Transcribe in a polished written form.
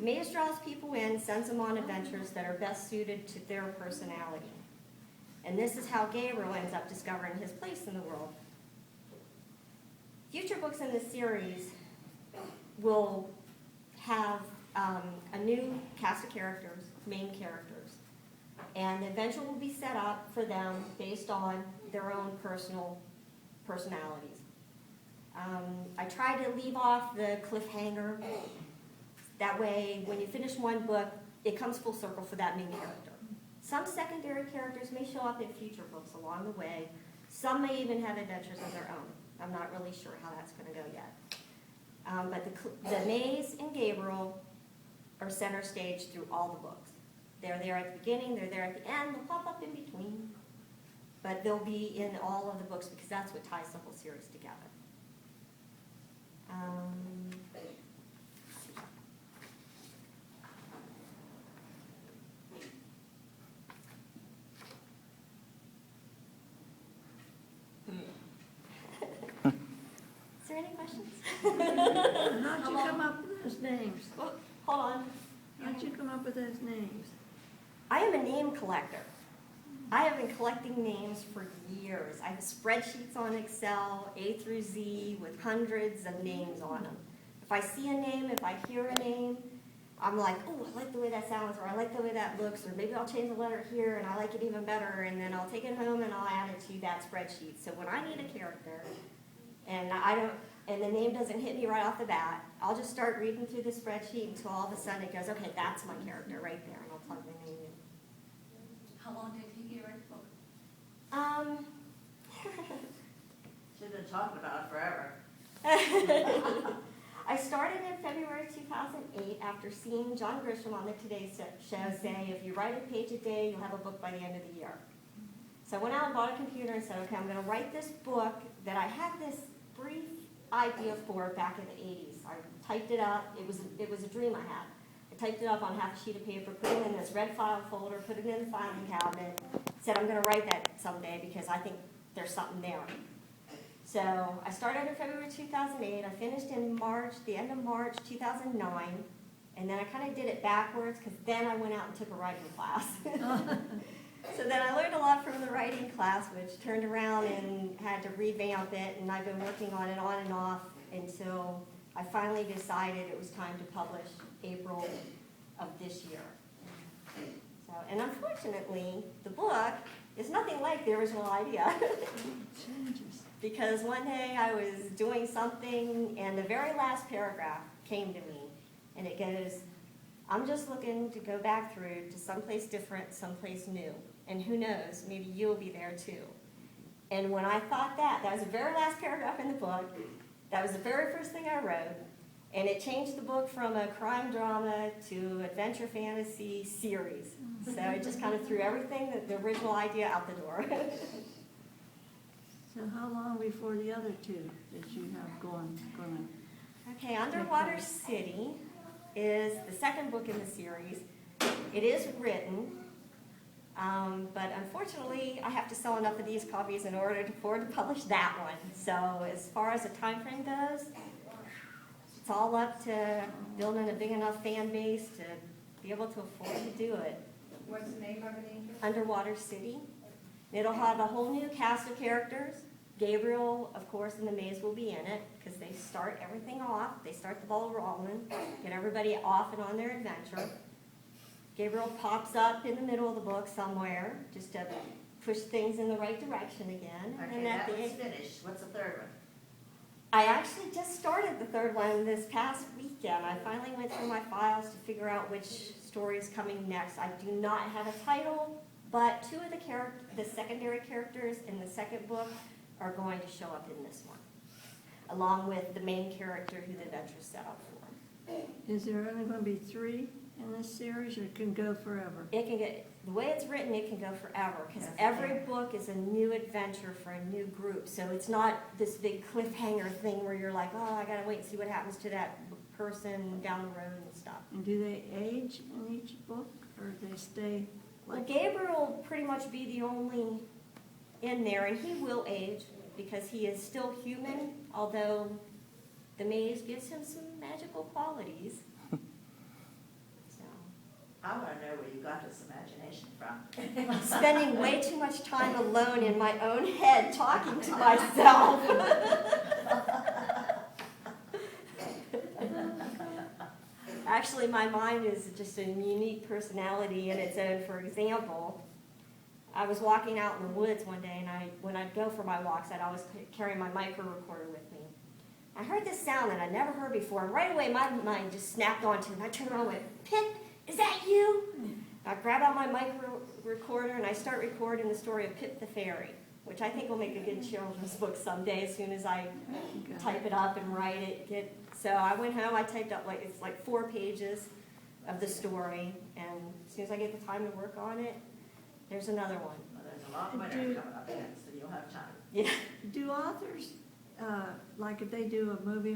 Maze draws people in, sends them on adventures that are best suited to their personality. And this is how Gabriel ends up discovering his place in the world. Future books in this series will have a new cast of characters, main characters. And the adventure will be set up for them based on their own personal personalities. I try to leave off the cliffhanger. That way, when you finish one book, it comes full circle for that main character. Some secondary characters may show up in future books along the way. Some may even have adventures of their own. I'm not really sure how that's going to go yet. But the Maze and Gabriel are center stage through all the books. They're there at the beginning, they're there at the end, they'll pop up in between. But they'll be in all of the books because that's what ties the whole series together. Is there any questions? How'd you come up with those names? Well, hold on. How'd you come up with those names? I am a name collector. I have been collecting names for years. I have spreadsheets on Excel, A through Z, with hundreds of names on them. If I see a name, if I hear a name, I'm like, oh, I like the way that sounds, or I like the way that looks, or maybe I'll change the letter here and I like it even better, and then I'll take it home and I'll add it to that spreadsheet. So when I need a character, and the name doesn't hit me right off the bat, I'll just start reading through the spreadsheet until all of a sudden it goes, okay, that's my character right there, and I'll plug the name in. How long did it take you to write the book? She's been talking about it forever. I started in February 2008 after seeing John Grisham on the Today Show say, if you write a page a day, you'll have a book by the end of the year. So I went out and bought a computer and said, okay, I'm going to write this book that I had this brief idea for back in the 80s. I typed it up. It was a dream I had. I typed it up on half a sheet of paper, put it in this red file folder, put it in the filing cabinet, said I'm going to write that someday because I think there's something there. So I started in February 2008. I finished in March, the end of March 2009, and then I kind of did it backwards because then I went out and took a writing class. So then I learned a lot from the writing class, which turned around and had to revamp it, and I've been working on and off until I finally decided it was time to publish April of this year. So, and unfortunately, the book is nothing like the original idea. Because one day I was doing something, and the very last paragraph came to me, and it goes, I'm just looking to go back through to someplace different, someplace new. And who knows, maybe you'll be there too. And when I thought that was the very last paragraph in the book. That was the very first thing I wrote. And it changed the book from a crime drama to adventure fantasy series. So it just kind of threw everything, the original idea, out the door. So how long before the other two that you have going? Okay, Underwater City is the second book in the series. It is written, but unfortunately I have to sell enough of these copies in order to afford to publish that one. So as far as the time frame goes, it's all up to building a big enough fan base to be able to afford to do it. What's the name of it, Angel? Underwater City. It'll have a whole new cast of characters. Gabriel, of course, and the Maze will be in it because they start everything off. They start the ball rolling, get everybody off and on their adventure. Gabriel pops up in the middle of the book somewhere just to push things in the right direction again. Okay, and that one's finished. What's the third one? I actually just started the third one this past weekend. I finally went through my files to figure out which story is coming next. I do not have a title, but two of the secondary characters in the second book are going to show up in this one, along with the main character who the adventure's set up for. Is there only going to be 3 in this series, or it can go forever? It can get, the way it's written, it can go forever, because Yes, every book is a new adventure for a new group. So it's not this big cliffhanger thing where you're like, oh, I gotta wait and see what happens to that person down the road and stuff. And do they age in each book, or do they stay Well, like? Gabriel will pretty much be the only in there, and he will age because he is still human, although the Maze gives him some magical qualities. I wanna know where you got this imagination from. Spending way too much time alone in my own head talking to myself. Actually, my mind is just a unique personality in its own. For example, I was walking out in the woods one day, and when I'd go for my walks, I'd always carry my micro recorder with me. I heard this sound that I'd never heard before, and right away my mind just snapped onto it, and I turned around and went, "Pip, is that you?" I grab out my micro recorder, and I start recording the story of Pip the Fairy, which I think will make a good children's book someday as soon as I type it up and write it. So I went home, I typed up it's like 4 pages of the story, and as soon as I get the time to work on it, there's another one. Well, there's a lot of winter coming up again, so you'll have time. Yeah. Do authors, like if they do a movie